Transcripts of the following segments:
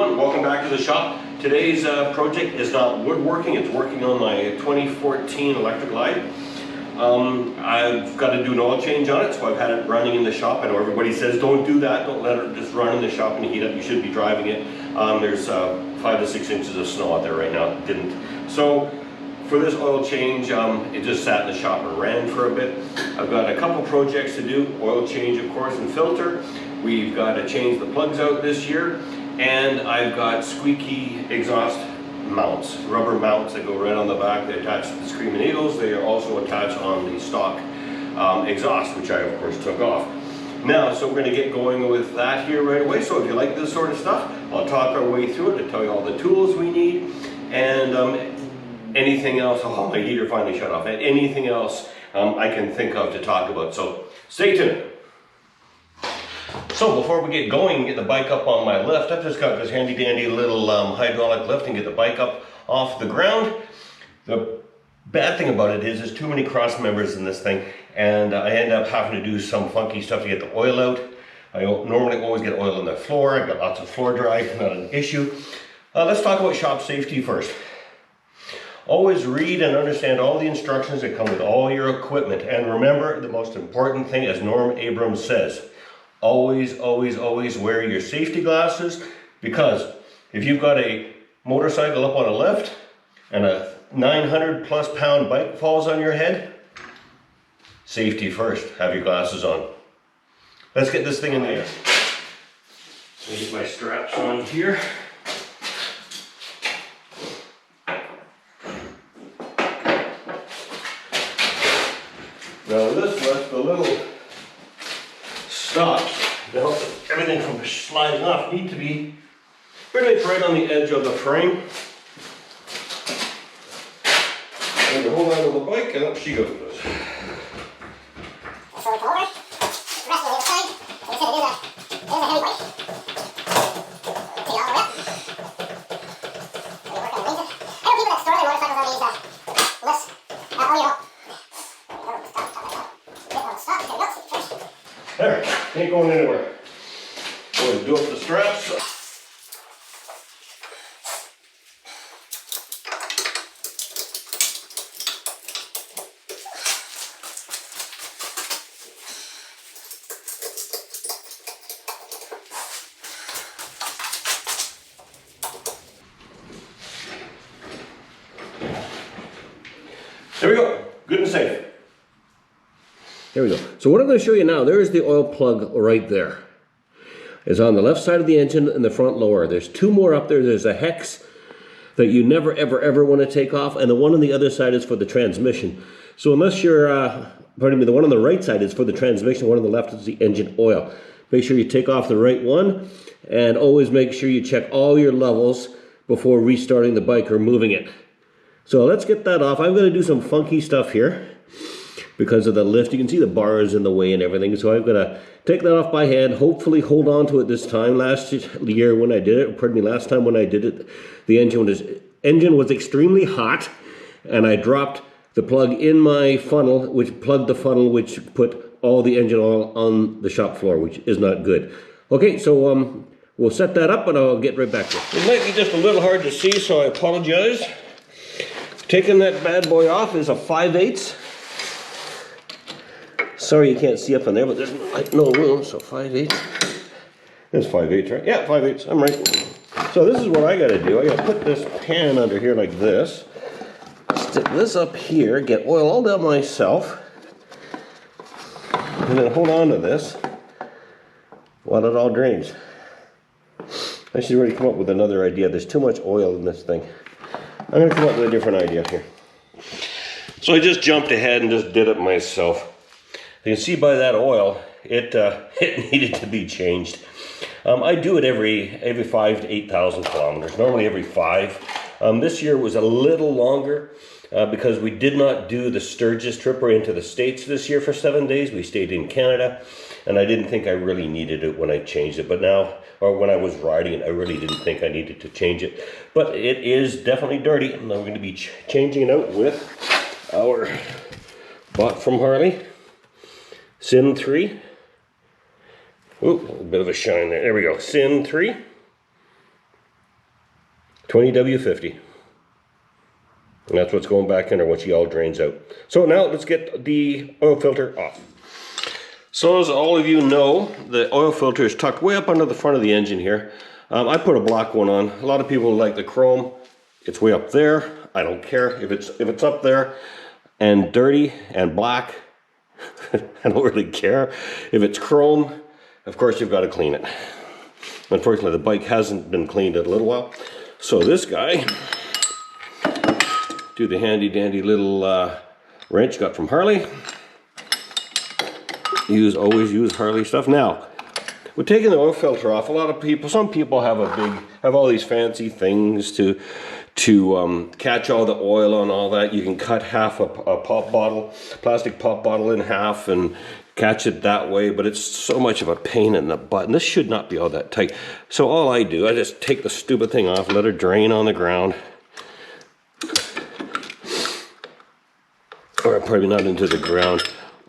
everyone, welcome back to the shop. Today's project is not woodworking, it's working on my 2014 electric Glide. I've got to do an oil change on it, so I've had it running in the shop. I know everybody says don't do that, don't let it just run in the shop and heat up. You should be driving it. There's 5 to 6 inches of snow out there right now. It didn't. So for this oil change, it just sat in the shop and ran for a bit. I've got a couple projects to do, oil change of course and filter. We've got to change the plugs out this year, and I've got squeaky exhaust mounts, rubber mounts that go right on the back. They attach to the Screaming Eagles. They are also attached on the stock exhaust, which I of course took off. Now, so we're going to get going with that here right away. So if you like this sort of stuff, I'll talk our way through it and tell you all the tools we need and anything else. Oh, my heater finally shut off. And anything else I can think of to talk about. So stay tuned. So before we get going and get the bike up on my lift, I've just got this handy dandy little hydraulic lift and get the bike up off the ground. The bad thing about it is there's too many cross members in this thing, and I end up having to do some funky stuff to get the oil out. I normally always get oil on the floor. I've got lots of floor dry, not an issue. Let's talk about shop safety first. Always read and understand all the instructions that come with all your equipment, and remember the most important thing, as Norm Abrams says, always, always, always wear your safety glasses, because if you've got a motorcycle up on a lift and a 900+ pound bike falls on your head, safety first, have your glasses on. Let's get this thing in the air. Let me get my straps on here. Now this left the little stops to help everything from sliding off need to be pretty much right on the edge of the frame. And to hold on to the bike, and up she goes. So we come over, rest on the other side. Like I said, it is a heavy bike. Take it all the way up. So we work on the range. I know people that store their motorcycles on these lifts. There, ain't going anywhere. We'll do up the straps. There we go, good and safe. There we go. So what I'm going to show you now, there's the oil plug right there. It's on the left side of the engine in the front lower. There's 2 more up there. There's a hex that you never, ever, ever want to take off, and the one on the other side is for the transmission. So unless you're, pardon me, the one on the right side is for the transmission, one on the left is the engine oil. Make sure you take off the right one, and always make sure you check all your levels before restarting the bike or moving it. So let's get that off. I'm going to do some funky stuff here because of the lift. You can see the bars in the way and everything. So I've got to take that off by hand, hopefully hold on to it this time. Last year when I did it, pardon me, last time when I did it, the engine was extremely hot, and I dropped the plug in my funnel, which plugged the funnel, which put all the engine oil on the shop floor, which is not good. Okay, so we'll set that up and I'll get right back to it. It might be just a little hard to see, so I apologize. Taking that bad boy off is a 5/8. Sorry you can't see up in there, but there's no room, so 5/8. That's 5/8, right? Yeah, 5/8, I'm right. So this is what I gotta do. I gotta put this pan under here like this, stick this up here, get oil all down myself, and then hold on to this while it all drains. I should already come up with another idea. There's too much oil in this thing. I'm going to come up with a different idea here. So I just jumped ahead and just did it myself. You can see by that oil, it needed to be changed. I do it every 5 to 8,000 kilometers, normally every 5. This year was a little longer because we did not do the Sturgis trip into the States this year for 7 days. We stayed in Canada, and I didn't think I really needed it when I changed it. But now, or when I was riding it, I really didn't think I needed to change it. But it is definitely dirty, and I'm going to be changing it out with our bought from Harley Sin 3. Ooh, a bit of a shine there. There we go. Sin 3. 20W50. And that's what's going back in there once she all drains out. So now let's get the oil filter off. So as all of you know, the oil filter is tucked way up under the front of the engine here. I put a black one on. A lot of people like the chrome. It's way up there. I don't care if it's up there and dirty and black. I don't really care. If it's chrome, of course you've got to clean it. Unfortunately, the bike hasn't been cleaned in a little while. So this guy, do the handy dandy little wrench got from Harley. Always use Harley stuff. Now, we're taking the oil filter off. A lot of people, some people have all these fancy things to catch all the oil and all that. You can cut half a pop bottle, plastic pop bottle in half and catch it that way, but it's so much of a pain in the butt. And this should not be all that tight. So all I do, I just take the stupid thing off, let it drain on the ground. Or probably not into the ground,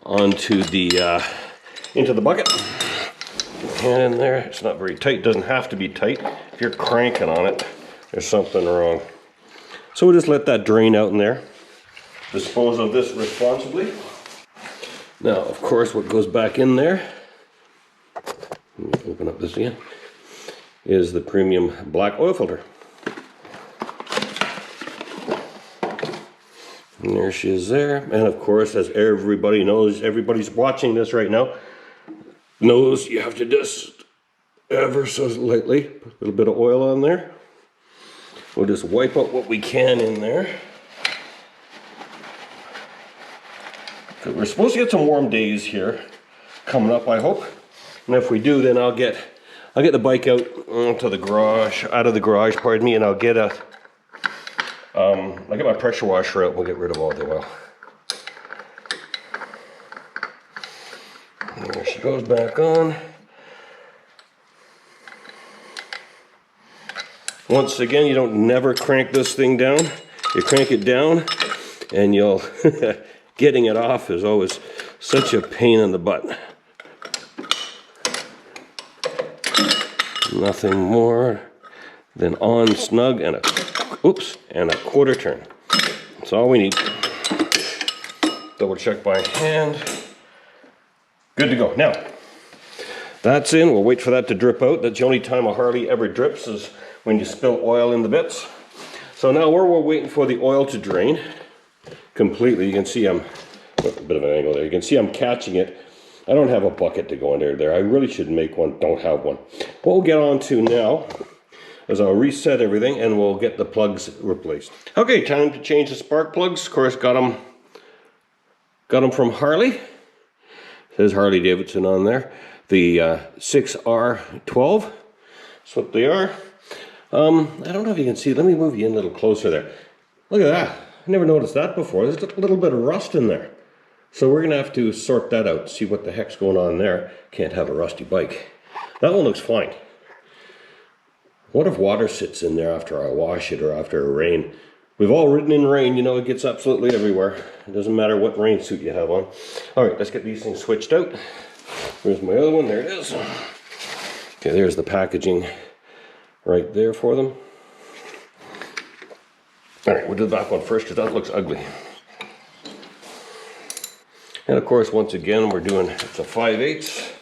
onto the into the bucket. Hand in there. It's not very tight. Doesn't have to be tight. If you're cranking on it, there's something wrong. So we'll just let that drain out in there. Dispose of this responsibly. Now, of course, what goes back in there, let me open up this again, is the premium black oil filter. And there she is there. And of course, as everybody knows, everybody's watching this right now, knows you have to just ever so lightly put a little bit of oil on there. We'll just wipe out what we can in there. We're supposed to get some warm days here coming up, I hope. And if we do, then I'll get the bike out of the garage, pardon me, and I'll get my pressure washer out. We'll get rid of all the oil. And there she goes back on. Once again, you don't never crank this thing down. You crank it down and you'll getting it off is always such a pain in the butt. Nothing more than on snug and a quarter turn. That's all we need. Double check by hand. Good to go. Now, that's in. We'll wait for that to drip out. That's the only time a Harley ever drips is when you spill oil in the bits. So now we're waiting for the oil to drain completely. You can see I'm a bit of an angle there. You can see I'm catching it. I don't have a bucket to go under there. I really should make one. Don't have one. What we'll get on to now is I'll reset everything and we'll get the plugs replaced. Okay, time to change the spark plugs. Of course, got them from Harley. Says Harley Davidson on there. The 6R12. That's what they are. I don't know if you can see. Let me move you in a little closer there. Look at that. I never noticed that before. There's a little bit of rust in there. So we're going to have to sort that out, see what the heck's going on there. Can't have a rusty bike. That one looks fine. What if water sits in there after I wash it or after a rain? We've all ridden in rain, you know, it gets absolutely everywhere. It doesn't matter what rain suit you have on. All right, let's get these things switched out. Where's my other one? There it is. Okay, there's the packaging right there for them. All right, we'll do the back one first because that looks ugly. And of course, once again, we're doing, it's a 5/8.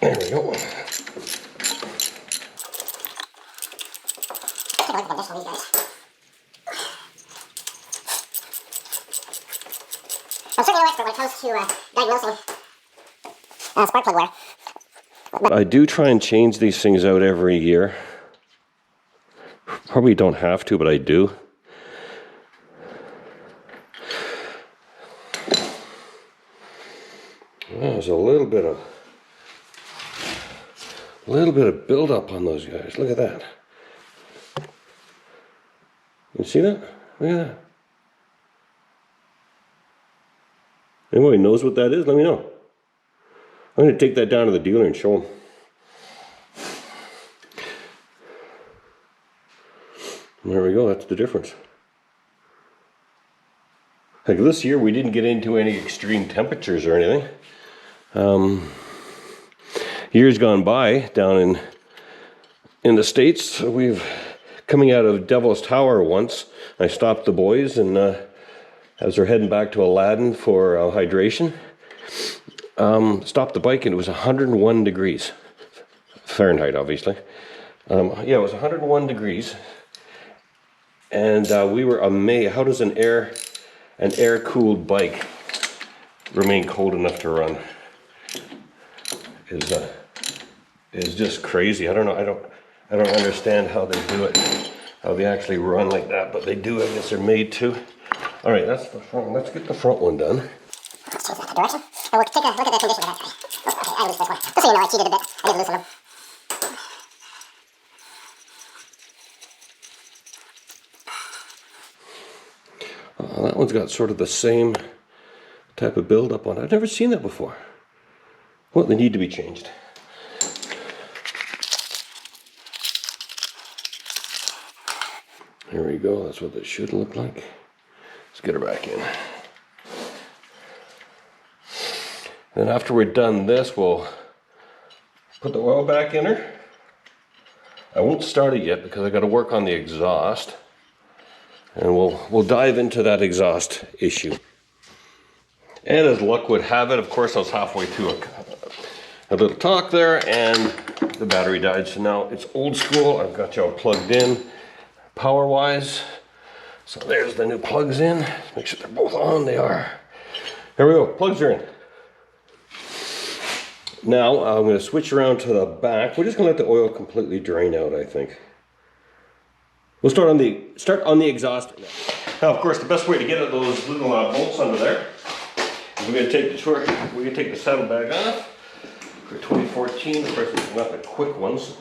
There we go. I'm certainly no expert when it comes to diagnosing spark plug wear. I do try and change these things out every year. Probably don't have to, but I do. Well, there's a little bit of buildup on those guys. Look at that. You see that? Look at that. Anybody knows what that is? Let me know. I'm going to take that down to the dealer and show them. There we go, that's the difference. Like this year we didn't get into any extreme temperatures or anything. Years gone by down in the States, we've coming out of Devil's Tower once. I stopped the boys, and as they're heading back to Aladdin for hydration, stopped the bike, and it was 101 degrees. Fahrenheit, obviously. Yeah, it was 101 degrees. And we were amazed. How does an air-cooled bike remain cold enough to run? Is just crazy. I don't know. I don't understand how they do it. How they actually run like that, but they do. I guess they're made to. All right, that's the front. Let's get the front one done. Let's change that direction. And we'll take a look at the condition of that. Okay, I loosened this one. Just so you know, I cheated a bit. I did loosen them. That one's got sort of the same type of build-up on it. I've never seen that before. Well, they need to be changed. There we go. That's what this should look like. Let's get her back in. Then after we're done this, we'll put the oil back in her. I won't start it yet because I got to work on the exhaust. And we'll dive into that exhaust issue. And as luck would have it, of course, I was halfway through a little talk there, and the battery died. So now it's old school. I've got y'all plugged in power-wise. So there's the new plugs in. Make sure they're both on. They are. There we go. Plugs are in. Now I'm going to switch around to the back. We're just going to let the oil completely drain out, I think. We'll start on the exhaust. Now, of course, the best way to get at those little bolts under there is we're going to take the saddlebag off. For 2014, of course, it's not the quick ones.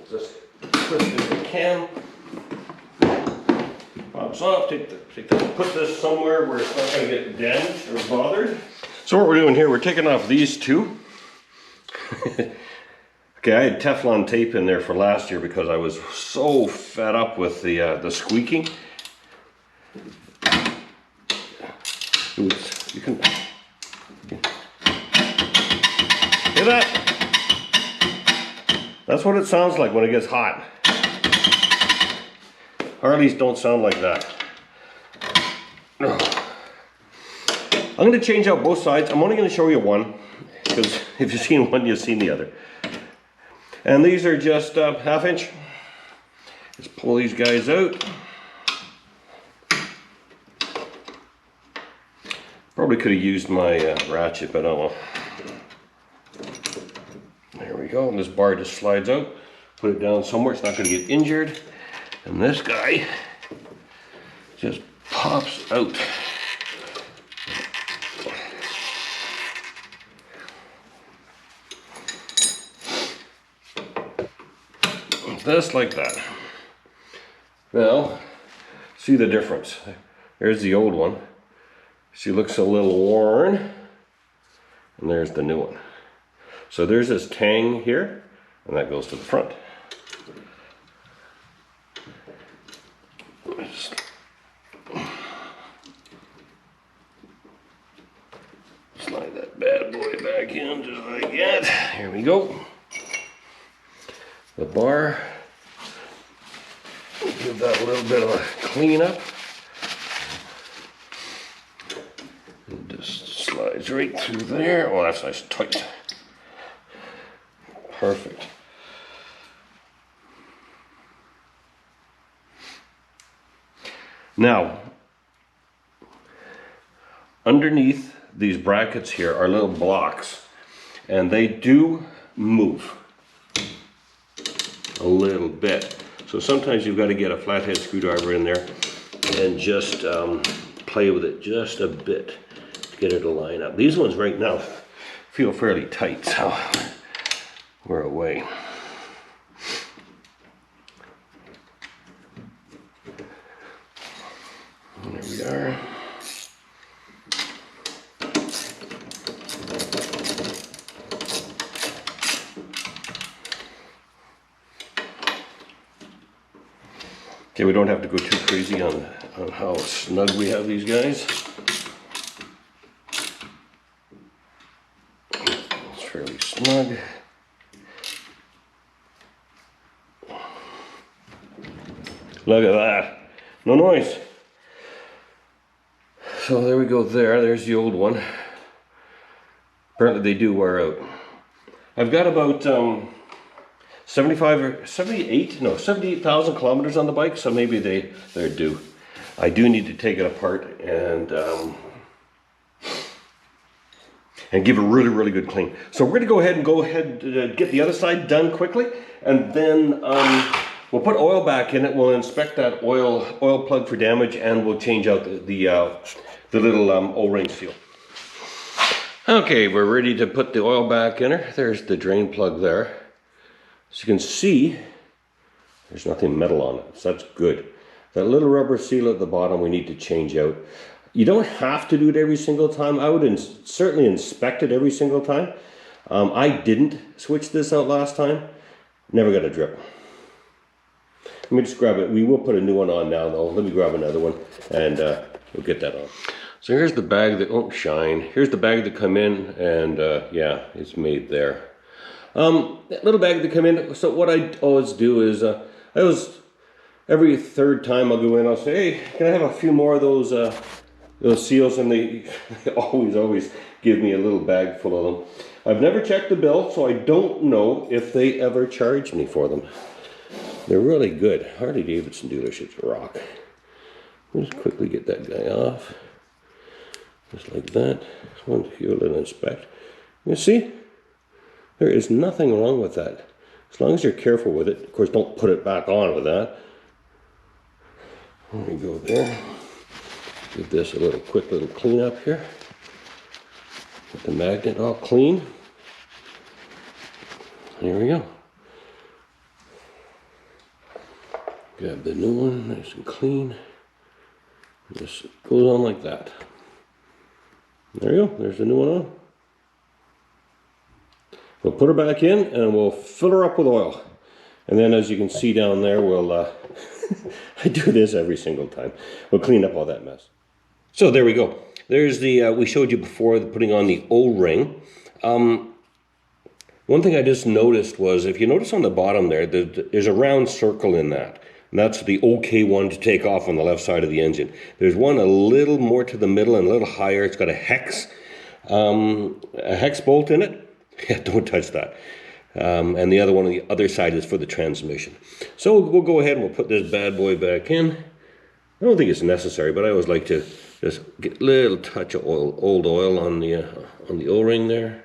Just twist it if we can. Pops off. Put this somewhere where it's not going to get damaged or bothered. So what we're doing here, we're taking off these two. Okay, I had Teflon tape in there for last year because I was so fed up with the squeaking. Ooh, you can hear that? That's what it sounds like when it gets hot. Harleys don't sound like that. I'm going to change out both sides. I'm only going to show you one because if you've seen one, you've seen the other. And these are just 1/2 inch. Just pull these guys out. Probably could have used my ratchet, but oh well. There we go. And this bar just slides out. Put it down somewhere. It's not going to get injured. And this guy just pops out. Just like that. Now, see the difference. There's the old one. She looks a little worn. And there's the new one. So there's this tang here, and that goes to the front. Slide that bad boy back in just like that. Here we go. The bar. Give that a little bit of a clean up. It just slides right through there. Oh, that's nice and tight. Perfect. Now, underneath these brackets here are little blocks, and they do move a little bit. So sometimes you've got to get a flathead screwdriver in there and just play with it just a bit to get it to line up. These ones right now feel fairly tight, so we're away. There we are. Okay, we don't have to go too crazy on how snug we have these guys. It's fairly snug. Look at that. No noise. So there we go there. There's the old one. Apparently they do wear out. I've got about 78,000 kilometers on the bike, so maybe they're due. I do need to take it apart and give a really, really good clean. So we're going to go ahead and get the other side done quickly, and then we'll put oil back in it. We'll inspect that oil plug for damage, and we'll change out the little O-ring seal. Okay, we're ready to put the oil back in her. There's the drain plug there. As you can see, there's nothing metal on it, so that's good. That little rubber seal at the bottom we need to change out. You don't have to do it every single time. I would certainly inspect it every single time. I didn't switch this out last time. Never got a drip. Let me just grab it. We will put a new one on now though. Let me grab another one and we'll get that on. So here's the bag that won't shine. Here's the bag that come in, and yeah, it's made there. That little bag that come in. So what I always do is, every third time I'll go in, I'll say, hey, can I have a few more of those seals? And they always give me a little bag full of them. I've never checked the bill, so I don't know if they ever charge me for them. They're really good. Harley Davidson dealerships rock. Let's quickly get that guy off. Just like that. One fuel and inspect. You see? There is nothing wrong with that. As long as you're careful with it. Of course, don't put it back on with that. There we go there. Give this a quick little clean up here. Get the magnet all clean. There we go. Grab the new one, nice and clean. Just goes on like that. There you go, there's the new one on. We'll put her back in and we'll fill her up with oil. And then as you can see down there, we'll, I do this every single time. We'll clean up all that mess. So there we go. There's the, we showed you before putting on the O-ring. One thing I just noticed was, if you notice on the bottom there, there's a round circle in that. And that's the OK one to take off on the left side of the engine. There's one a little more to the middle and a little higher. It's got a hex bolt in it. Yeah, don't touch that. And the other one on the other side is for the transmission. So we'll go ahead and we'll put this bad boy back in. I don't think it's necessary, but I always like to just get a little touch of old oil on the O-ring there.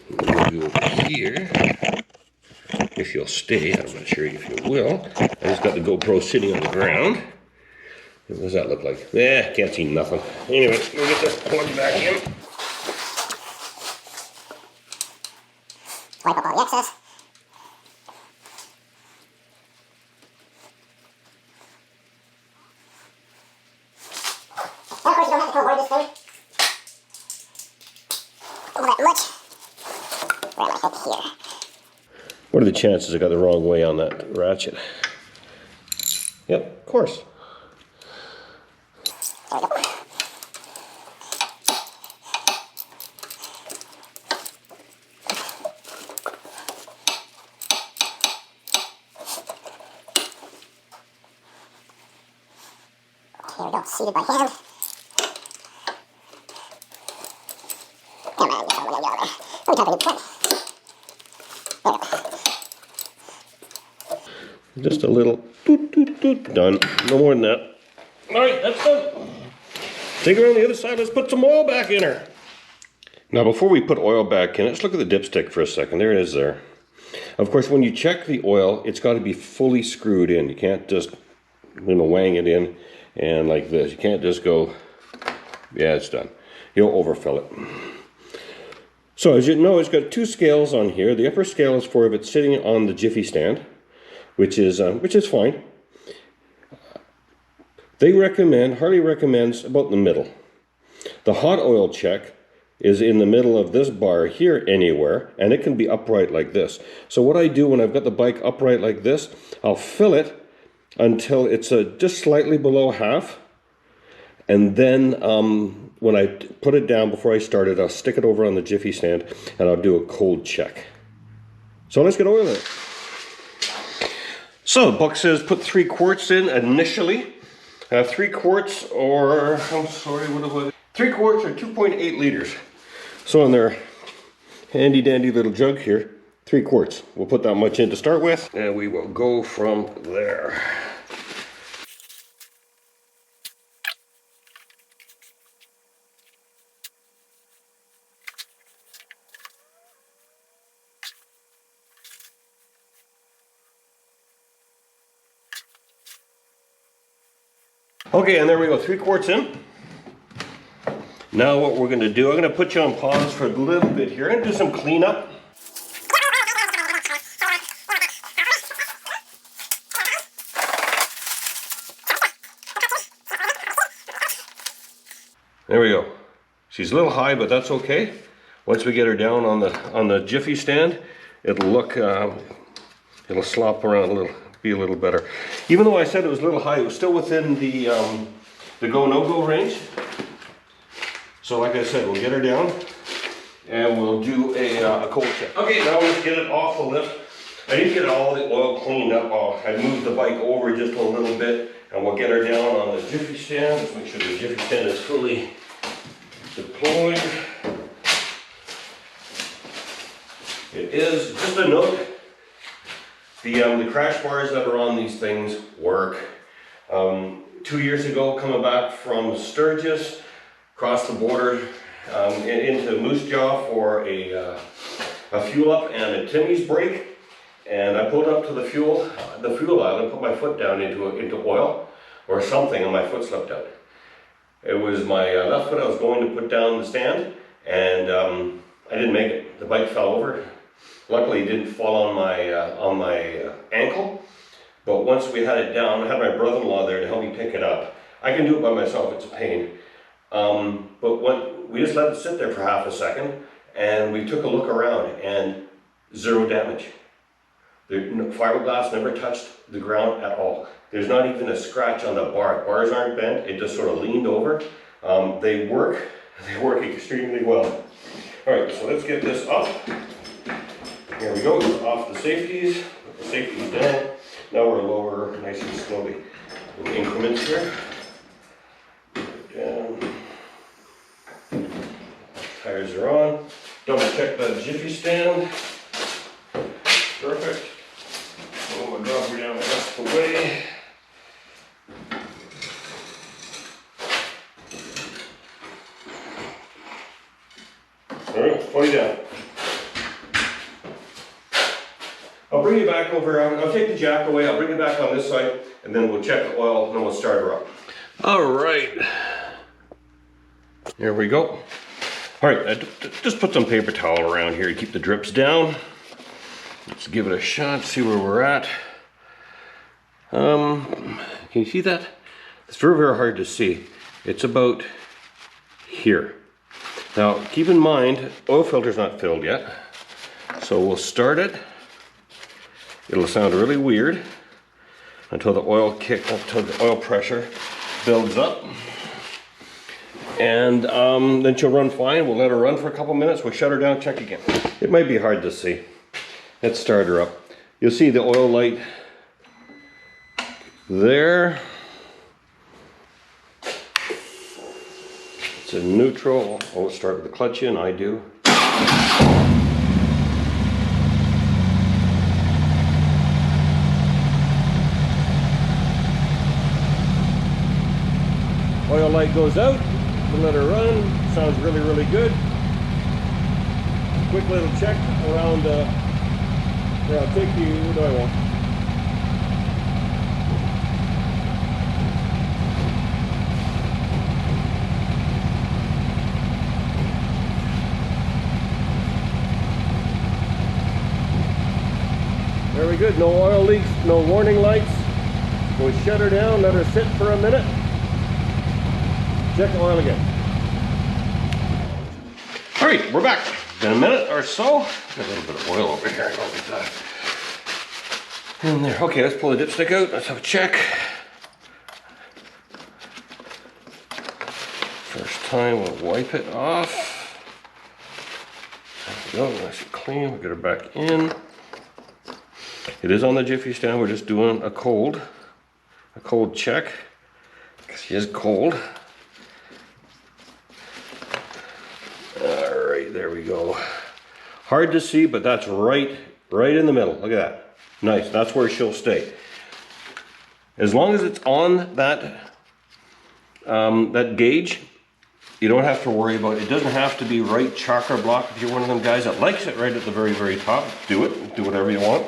We'll do over here, if you'll stay. I'm not sure if you will. I just got the GoPro sitting on the ground. What does that look like? Can't see nothing. Anyway, we'll get this plug back in. Wipe up all the excess. And of course you don't have to come aboard this thing all that much. Where am I? Up here. What are the chances I got the wrong way on that ratchet? Yep, of course. There we go. Here we go, seated by hand. Come on, get over there. Let me talk to you quick. There we go. Just a little doot, doot, doot. Done. No more than that. All right, that's done. Take her on the other side. Let's put some oil back in her. Now, before we put oil back in, let's look at the dipstick for a second. There it is there. Of course, when you check the oil, it's got to be fully screwed in. You can't just, wang it in and like this. You can't just go, yeah, it's done. You'll overfill it. So as you know, it's got two scales on here. The upper scale is for if it's sitting on the jiffy stand, which is fine. Harley recommends about the middle. The hot oil check is in the middle of this bar here anywhere, and it can be upright like this. So what I do when I've got the bike upright like this, I'll fill it until it's just slightly below half, and then when I put it down before I start it, I'll stick it over on the jiffy stand and I'll do a cold check. So let's get oil in it. So the book says put 3 quarts in initially. 3 quarts or, I'm sorry, what was it? 3 quarts or 2.8 liters. So in their handy dandy little jug here, 3 quarts. We'll put that much in to start with, and we will go from there. Okay, and there we go, 3 quarts in. Now what we're gonna do, I'm gonna put you on pause for a little bit here and do some cleanup. There we go. She's a little high, but that's okay. Once we get her down on the Jiffy stand, it'll look, it'll slop around a little, be a little better. Even though I said it was a little high, it was still within the go no go range. So like I said, we'll get her down and we'll do a cold check. Okay, now let's get it off the lift. I didn't get all the oil cleaned up. I moved the bike over just a little bit, and we'll get her down on the Jiffy stand. Let's make sure the Jiffy stand is fully deployed. It is, just a note, the crash bars that are on these things work. 2 years ago, coming back from Sturgis, across the border into Moose Jaw for a fuel up and a Timmy's brake, and I pulled up to the fuel aisle and put my foot down into oil or something, and my foot slipped out. It was my left foot I was going to put down the stand, and I didn't make it. The bike fell over. Luckily, it didn't fall on my ankle. But once we had it down, I had my brother-in-law there to help me pick it up. I can do it by myself, it's a pain. But we just let it sit there for half a second, and we took a look around, and 0 damage. The fiberglass never touched the ground at all. There's not even a scratch on the bar. Bars aren't bent, it just sort of leaned over. They work extremely well. All right, so let's get this up. Here we go, off the safeties, put the safeties down. Now we're lower nice and slowly in increments here. Down. Tires are on. Double check the Jiffy stand. Perfect. So we'll drop her down the rest of the way. All right, fully down. I'll bring you back over, I'll take the jack away, I'll bring you back on this side, and then we'll check the oil, and then we'll start her up. All right. Here we go. All right, I just put some paper towel around here to keep the drips down. Let's give it a shot, see where we're at. Can you see that? It's very, very hard to see. It's about here. Now, keep in mind, oil filter's not filled yet. So we'll start it. It'll sound really weird until the oil pressure builds up. And then she'll run fine. We'll let her run for a couple minutes. We'll shut her down, check again. It might be hard to see. Let's start her up. You'll see the oil light there. It's in neutral. I'll start with the clutch in, I do. Oil light goes out, we'll let her run, sounds really, really good. Quick little check around, here I'll take you, what do I want? Very good, no oil leaks, no warning lights. We'll shut her down, let her sit for a minute. Check the oil again. All right, we're back. In a minute or so. Got a little bit of oil over here. I'll get that in there. Okay, let's pull the dipstick out. Let's have a check. First time, we'll wipe it off. There we go, nice and clean. We'll get her back in. It is on the Jiffy stand. We're just doing a cold check, because she is cold. All right, there we go. Hard to see, but that's right in the middle. Look at that. Nice, that's where she'll stay. As long as it's on that, that gauge, you don't have to worry about it. It doesn't have to be right chakra block. If you're one of them guys that likes it right at the very top, do it. Do whatever you want.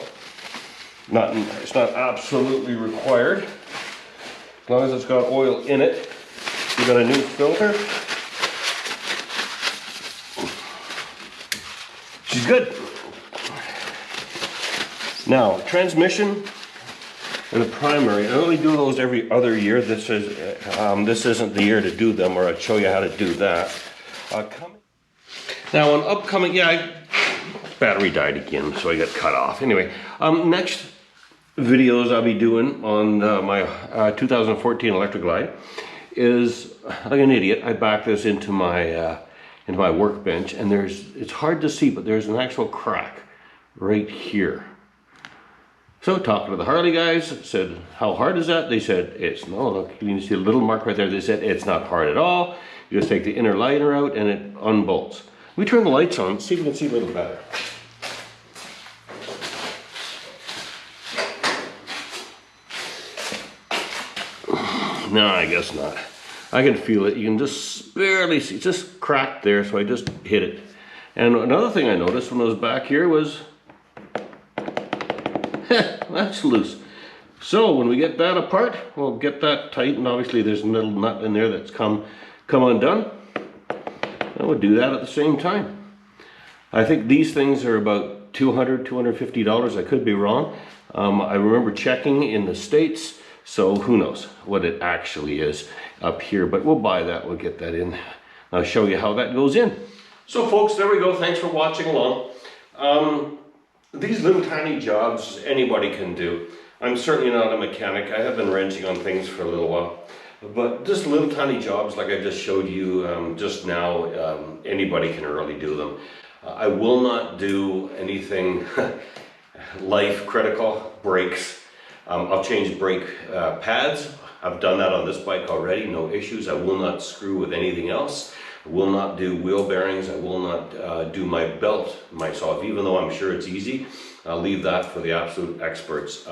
It's not absolutely required. As long as it's got oil in it. You got a new filter. She's good. Now, transmission and the primary, I only do those every other year. This isn't the year to do them, or I'd show you how to do that. Now, on upcoming, battery died again, so I got cut off. Anyway, next videos I'll be doing on my 2014 Electric Glide is, like an idiot, I back this into my workbench, and it's hard to see, but there's an actual crack right here. So talking to the Harley guys, said, how hard is that? They said, look, you can see a little mark right there. They said, it's not hard at all. You just take the inner liner out and it unbolts. We turn the lights on, see if we can see a little better. No, I guess not. I can feel it. You can just barely see. It's just cracked there, so I just hit it. And another thing I noticed when I was back here was, that's loose. So when we get that apart, we'll get that tight, and obviously there's a little nut in there that's come undone. And we'll do that at the same time. I think these things are about $200, $250. I could be wrong. I remember checking in the States, so who knows what it actually is up here, but we'll buy that, we'll get that in. I'll show you how that goes in. So folks, there we go. Thanks for watching along. These little tiny jobs anybody can do. I'm certainly not a mechanic. I have been wrenching on things for a little while. But just little tiny jobs like I just showed you just now, anybody can really do them. I will not do anything life critical, brakes. I'll change brake pads. I've done that on this bike already, no issues. I will not screw with anything else. I will not do wheel bearings. I will not do my belt myself, even though I'm sure it's easy. I'll leave that for the absolute experts.